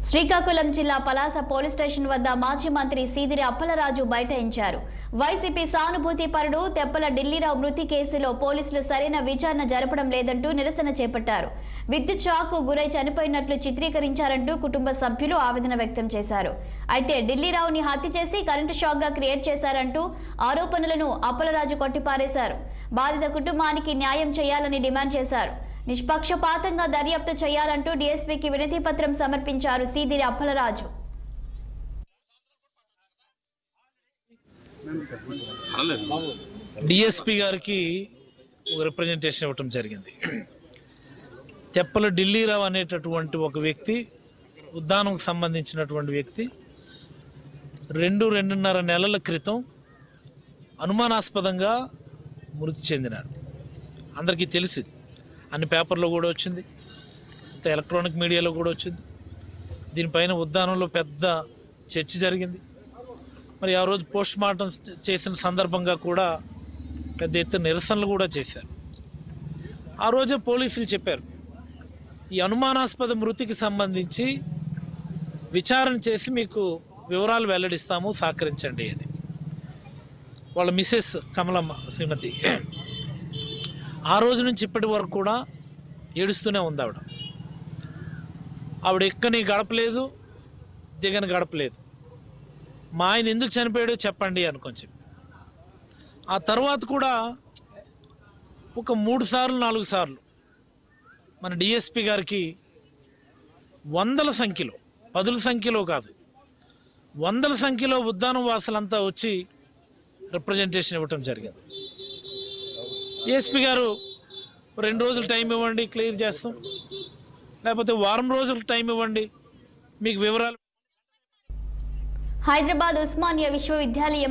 శ్రీకాకుళం జిల్లా Palasa police station వద్ద మాజీ మంత్రి సీదిరి అప్పలరాజు బైఠాయించారు. వైసీపీ సానుభూతి పరుడు తెప్పల ఢిల్లీరావు మృతి కేసులో పోలీసులు సరైన విచారణ జరపడం లేదంటూ నిరసన చేపట్టారు. విద్యుత్ షాక్కు గురై చనిపోయినట్లు చిత్రీకరించారంటూ కుటుంబ సభ్యులు ఆవేదన వ్యక్తం చేశారు. అయితే ఢిల్లీరావుని హత్య చేసి కరెంటు షాక్ గా క్రియేట్ చేశారంటూ ఆరోపణలను అప్పలరాజు కొట్టిపారేశారు. బాధిత కుటుంబానికి న్యాయం చేయాలని డిమాండ్ చేశారు. నిష్పక్షపాతంగా దర్యాప్తు చేయాలంటూ డీఎస్పీకి వినతి పత్రం సమర్పించారు సీదిరి అప్పలరాజు. డిఎస్పీ గారికి ఒక రిప్రజెంటేషన్ ఇవ్వటం జరిగింది. తెప్పల ఢిల్లీరావు అనేటటువంటి ఒక వ్యక్తి, ఉద్దానంకు సంబంధించినటువంటి వ్యక్తి 2-2.5 నెలల క్రితం అనుమానాస్పదంగా మృతి చెందినాడు. అందరికీ తెలిసింది, అన్ని పేపర్లో కూడా వచ్చింది, ఎలక్ట్రానిక్ మీడియాలో కూడా వచ్చింది. దీనిపైన ఉద్దానంలో పెద్ద చర్చ జరిగింది. మరి ఆ రోజు పోస్ట్ మార్టం చేసిన సందర్భంగా కూడా పెద్ద ఎత్తున నిరసనలు కూడా చేశారు. ఆ రోజే పోలీసులు చెప్పారు, ఈ అనుమానాస్పద మృతికి సంబంధించి విచారణ చేసి మీకు వివరాలు వెల్లడిస్తాము, సహకరించండి అని. వాళ్ళ మిసెస్ కమలమ్మ శ్రీమతి ఆ రోజు నుంచి ఇప్పటి వరకు కూడా ఏడుస్తూనే ఉంది. ఆవిడ ఎక్కని గడపలేదు, దిగని గడపలేదు. మా ఆయన ఎందుకు చనిపోయాడో చెప్పండి అనుకొని చెప్పి. ఆ తర్వాత కూడా ఒక 3 సార్లు 4 సార్లు మన డిఎస్పీ గారికి వందల సంఖ్యలో, 10ల సంఖ్యలో కాదు, వందల సంఖ్యలో ఉద్దానం వాసులంతా వచ్చి రిప్రజెంటేషన్ ఇవ్వటం జరిగింది. డిఎస్పీ గారు 2 రోజులు టైం ఇవ్వండి, క్లియర్ చేస్తాం, లేకపోతే వారం రోజులు టైం ఇవ్వండి, మీకు వివరాలు. హైదరాబాద్ ఉస్మానియా విశ్వవిద్యాలయం